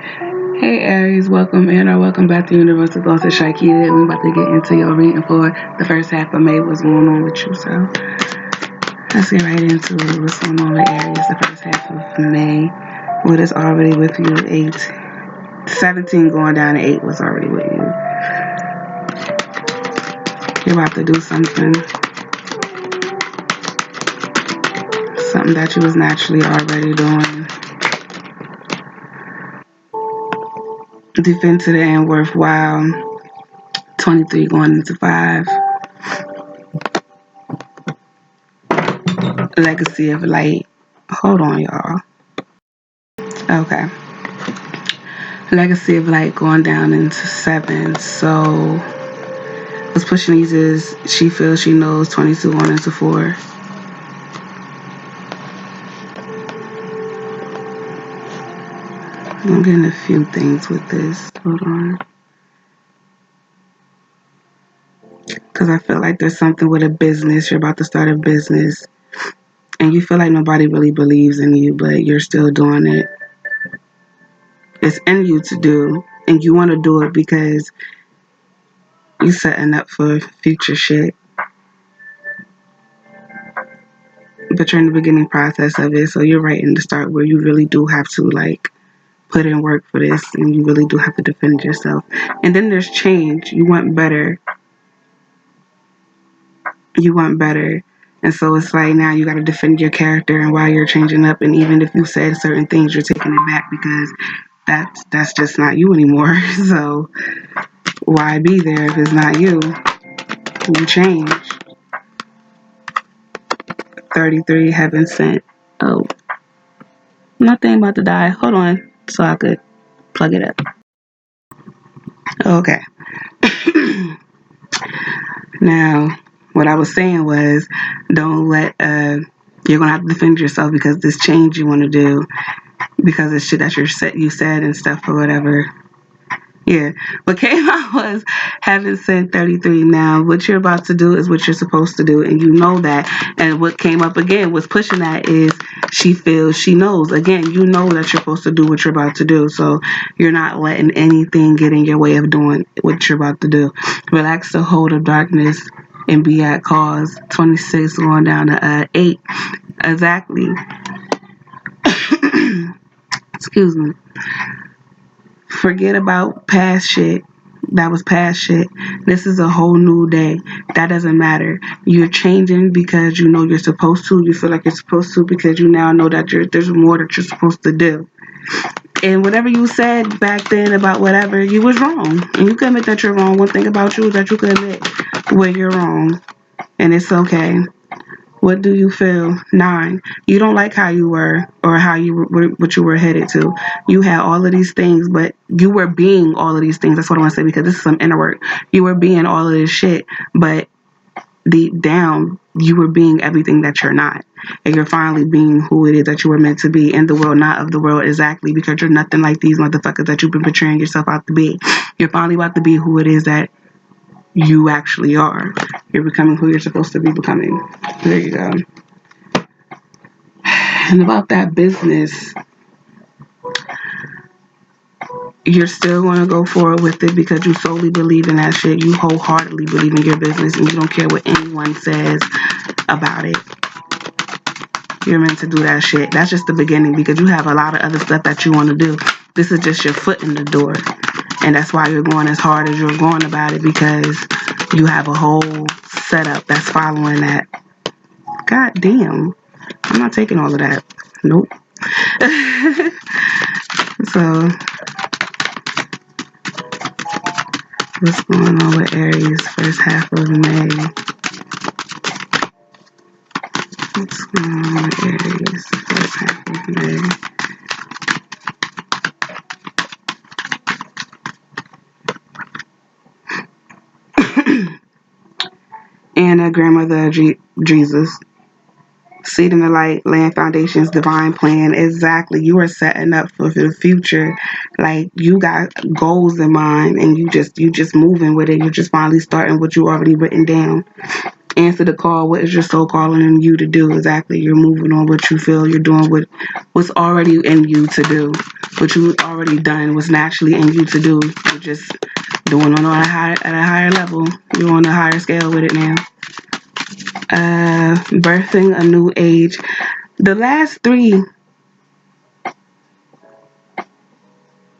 Hey Aries, welcome in or welcome back to Universal Thoughts of Shaikita. We're about to get into your reading for the first half of May. What's going on with you? So let's get right into it. What's going on with Aries the first half of May? What is already with you? 17 going down to 8 was already with you. You're about to do something that you was naturally already doing. Deep into the end worthwhile. 23 going into 5. Legacy of light. Hold on, y'all. Okay. Legacy of light going down into 7. So what's pushing these is she feels she knows. 22 going into 4. I'm getting a few things with this. Hold on. Because I feel like there's something with a business. You're about to start a business. And you feel like nobody really believes in you, but you're still doing it. It's in you to do. And you want to do it because you're setting up for future shit. But you're in the beginning process of it. So you're right in the start where you really do have to put in work for this, and you really do have to defend yourself. And then there's change. You want better. And so it's like now you got to defend your character and why you're changing up. And even if you said certain things, you're taking it back because that's just not you anymore. So why be there if it's not you? You change. 33 heaven sent. Oh, nothing about to die. Hold on so I could plug it up. Okay. Now, what I was saying was, don't let you're gonna have to defend yourself because this change you want to do, because it's shit that you said and stuff or whatever. Yeah, what came out was having sent 33. Now, what you're about to do is what you're supposed to do, and you know that. And what came up again was pushing that is she feels she knows. Again, you know that you're supposed to do what you're about to do, so you're not letting anything get in your way of doing what you're about to do. Relax the hold of darkness and be at cause. 26 going down to 8. Exactly. Excuse me. Forget about past shit. That was past shit. This is a whole new day. That doesn't matter. You're changing because you know you're supposed to. You feel like you're supposed to because you now know that there's more that you're supposed to do. And whatever you said back then about whatever, you was wrong. And you can admit that you're wrong. One thing about you is that you can admit where you're wrong. And it's okay. What do you feel? 9. You don't like how you were or how you were, what you were headed to. You had all of these things, but you were being all of these things. That's what I want to say because this is some inner work. You were being all of this shit, but deep down, you were being everything that you're not. And you're finally being who it is that you were meant to be in the world, not of the world exactly, because you're nothing like these motherfuckers that you've been portraying yourself out to be. You're finally about to be who it is that you actually are. You're becoming who you're supposed to be becoming. There you go. And about that business, you're still going to go forward with it because you solely believe in that shit. You wholeheartedly believe in your business and you don't care what anyone says about it. You're meant to do that shit. That's just the beginning because you have a lot of other stuff that you want to do. This is just your foot in the door. And that's why you're going as hard as you're going about it because you have a whole setup that's following that. God damn. I'm not taking all of that. Nope. So, what's going on with Aries first half of May? What's going on with Aries first half of May? And grandmother Jesus. Seed in the light, laying foundations, divine plan. Exactly. You are setting up for the future. Like you got goals in mind and you just moving with it. You're just finally starting what you already written down. Answer the call. What is your soul calling on you to do? Exactly. You're moving on what you feel. You're doing what's already in you to do. What you already done was naturally in you to do. You're just doing it at a higher level. You're on a higher scale with it now. Birthing a new age. The last three,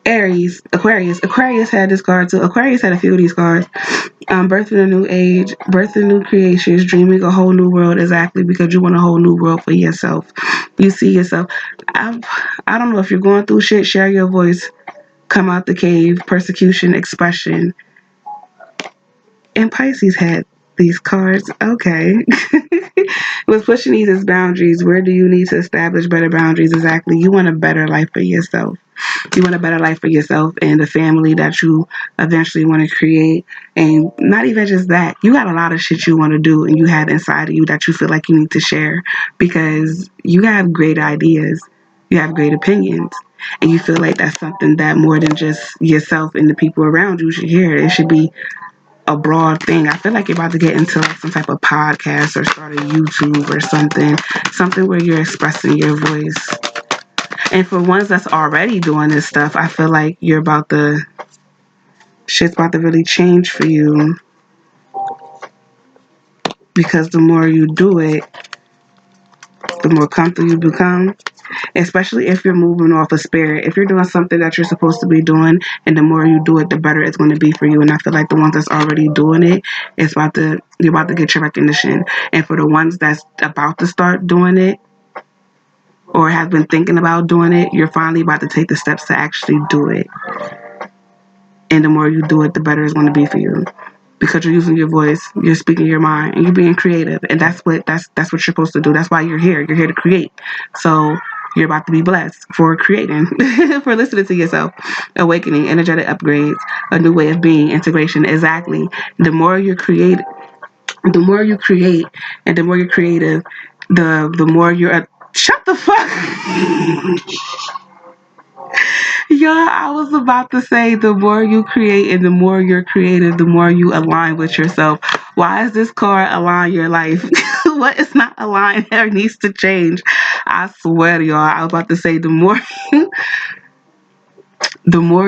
Aries, Aquarius had this card too. Aquarius had a few of these cards. Birthing a new age, birthing new creations, dreaming a whole new world. Exactly, because you want a whole new world for yourself. You see yourself. I don't know if you're going through shit. Share your voice. Come out the cave. Persecution, expression. And Pisces had these cards. Okay. Was pushing these as boundaries. Where do you need to establish better boundaries? Exactly. You want a better life for yourself. You want a better life for yourself and the family that you eventually want to create. And not even just that, you got a lot of shit you want to do and you have inside of you that you feel like you need to share because you have great ideas, you have great opinions, and you feel like that's something that more than just yourself and the people around you should hear. It should be a broad thing. I feel like you're about to get into like some type of podcast or start a YouTube or something where you're expressing your voice. And for ones that's already doing this stuff, I feel like shit's about to really change for you because the more you do it, the more comfortable you become. Especially if you're moving off of spirit. If you're doing something that you're supposed to be doing, and the more you do it, the better it's going to be for you. And I feel like the ones that's already doing it, you're about to get your recognition. And for the ones that's about to start doing it, or have been thinking about doing it, you're finally about to take the steps to actually do it. And the more you do it, the better it's going to be for you. Because you're using your voice, you're speaking your mind, and you're being creative. And that's what you're supposed to do. That's why you're here. You're here to create. So you're about to be blessed for creating, for listening to yourself, awakening, energetic upgrades, a new way of being, integration. Exactly. The more you create, and the more you're creative, the more you're. Shut the fuck. Yeah, I was about to say the more you create and the more you're creative, the more you align with yourself. Why is this card align your life? What is not aligned or needs to change? I swear to y'all, I was about to say the more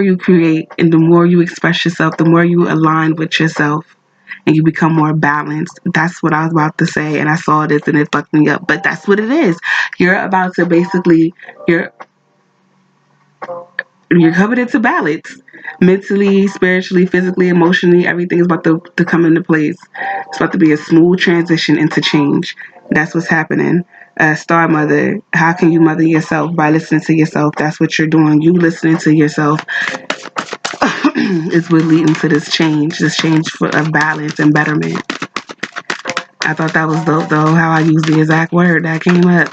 you create and the more you express yourself, the more you align with yourself and you become more balanced. That's what I was about to say, and I saw this and it fucked me up. But that's what it is. You're about to basically you're coming into balance mentally, spiritually, physically, emotionally. Everything is about to come into place. It's about to be a smooth transition into change. That's what's happening. Star Mother, how can you mother yourself? By listening to yourself. That's what you're doing. You listening to yourself is what leading to this change of balance and betterment. I thought that was dope though, how I used the exact word that came up.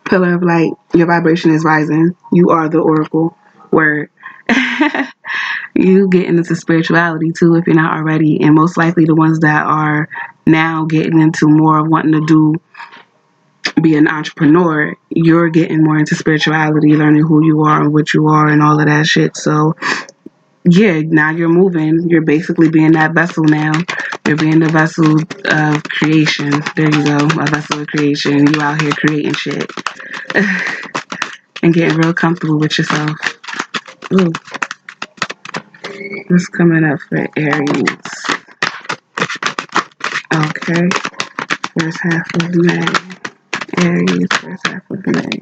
Pillar of light, your vibration is rising. You are the oracle word. You getting into spirituality too if you're not already, and most likely the ones that are now getting into more of wanting to be an entrepreneur, you're getting more into spirituality, learning who you are and what you are and all of that shit. So yeah, now you're moving. You're basically being that vessel now. You're being the vessel of creation. There you go, a vessel of creation. You out here creating shit and getting real comfortable with yourself. Ooh, what's coming up for Aries? Okay, first half of May. Aries, first half of May.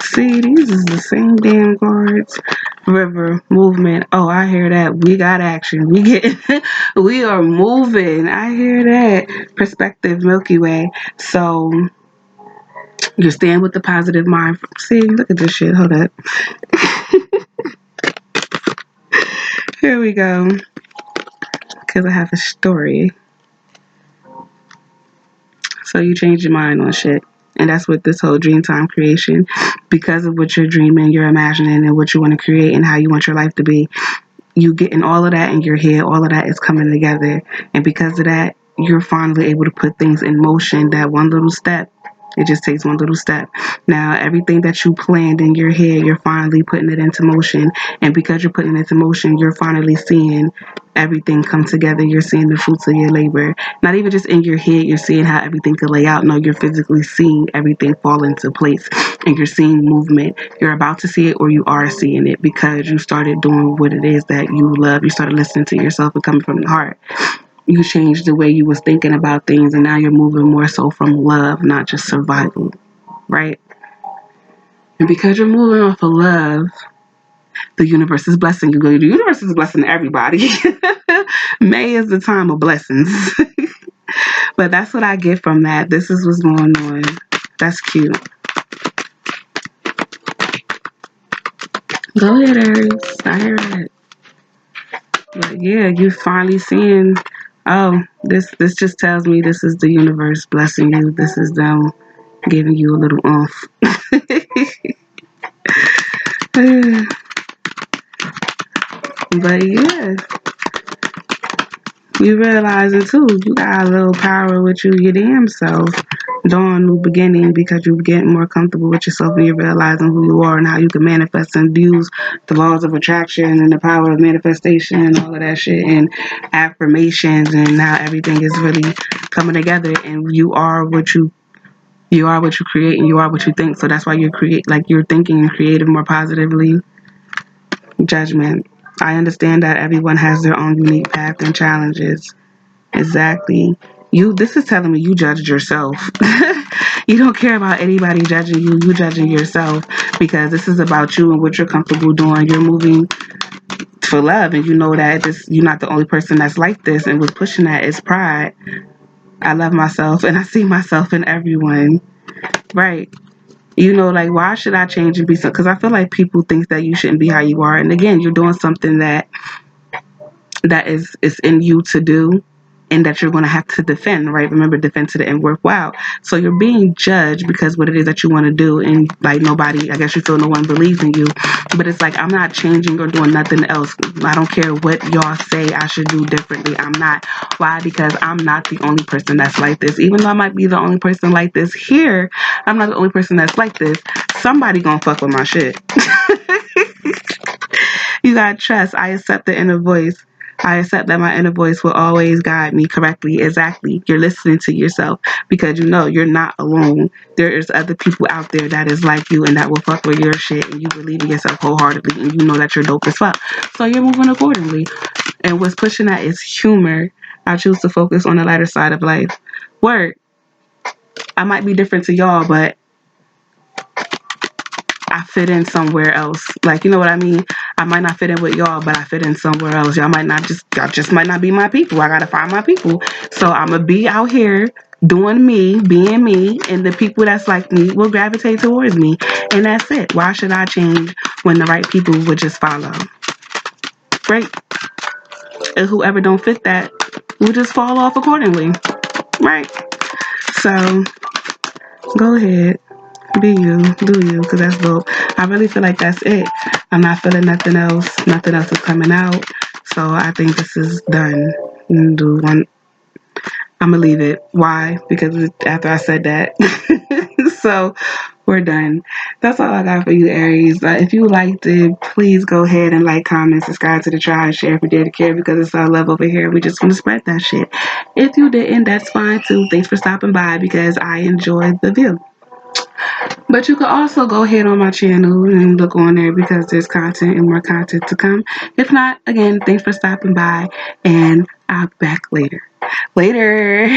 See, these is the same damn cards. River, movement. Oh, I hear that. We got action. We are moving. I hear that. Perspective, Milky Way. So you stand with the positive mind. See, look at this shit. Hold up. Here we go. Because I have a story. So you change your mind on shit. And that's what this whole dream time creation, because of what you're dreaming, you're imagining, and what you want to create and how you want your life to be. You getting all of that in your head, all of that is coming together. And because of that, you're finally able to put things in motion. That one little step It just takes one little step. Now, everything that you planned in your head, you're finally putting it into motion. And because you're putting it into motion, you're finally seeing everything come together. You're seeing the fruits of your labor. Not even just in your head, you're seeing how everything could lay out. No, you're physically seeing everything fall into place. And you're seeing movement. You're about to see it or you are seeing it because you started doing what it is that you love. You started listening to yourself and coming from the heart. You changed the way you was thinking about things, and now you're moving more so from love, not just survival, right? And because you're moving off of love, the universe is blessing you. The universe is blessing everybody. May is the time of blessings. But that's what I get from that. This is what's going on. That's cute. Go ahead, Aries. I hear it. But yeah, you finally seeing, oh, this just tells me this is the universe blessing you. This is them giving you a little oomph. But yeah, you realizing too, you got a little power with you, your damn self, dawn new beginning because you're getting more comfortable with yourself and you're realizing who you are and how you can manifest and use the laws of attraction and the power of manifestation and all of that shit and affirmations and how everything is really coming together and you are what you create and you are what you think. So that's why you're thinking and creative more positively. Judgment. I understand that everyone has their own unique path and challenges. Exactly. This is telling me you judged yourself. You don't care about anybody judging you. You judging yourself because this is about you and what you're comfortable doing. You're moving for love and you know that you're not the only person that's like this and what's pushing that is pride. I love myself and I see myself in everyone. Right. Like why should I change and be so? Because I feel like people think that you shouldn't be how you are. And again, you're doing something that is in you to do and that you're going to have to defend, right? Remember, defend to the end worthwhile. So you're being judged because what it is that you want to do, and like nobody, I guess you feel no one believes in you. But it's like I'm not changing or doing nothing else. I don't care what y'all say I should do differently. I'm not. Why? Because I'm not the only person that's like this. Even though I might be the only person like this here, I'm not the only person that's like this. Somebody gonna fuck with my shit. You gotta trust. I accept the inner voice. I accept that my inner voice will always guide me correctly. Exactly. You're listening to yourself because you know you're not alone. There is other people out there that is like you and that will fuck with your shit and you believe in yourself wholeheartedly and you know that you're dope as fuck. So you're moving accordingly. And what's pushing that is humor. I choose to focus on the lighter side of life. Word. I might be different to y'all, but I fit in somewhere else. Like, you know what I mean? I might not fit in with y'all, but I fit in somewhere else. Y'all just might not be my people. I gotta find my people. So I'm gonna be out here doing me, being me, and the people that's like me will gravitate towards me. And that's it. Why should I change when the right people would just follow? Right? And whoever don't fit that will just fall off accordingly. Right? So go ahead. Be you, do you, because that's dope. I really feel like that's it. I'm not feeling nothing else. Nothing else is coming out. So I think this is done. Do one. I'm gonna leave it. Why? Because after I said that, so we're done. That's all I got for you, Aries. If you liked it, please go ahead and like, comment, subscribe to the tribe, share if you dare to care because it's all love over here. We just want to spread that shit. If you didn't, that's fine too. Thanks for stopping by because I enjoyed the view. But you can also go ahead on my channel and look on there because there's content and more content to come. If not, again, thanks for stopping by and I'll be back later. Later.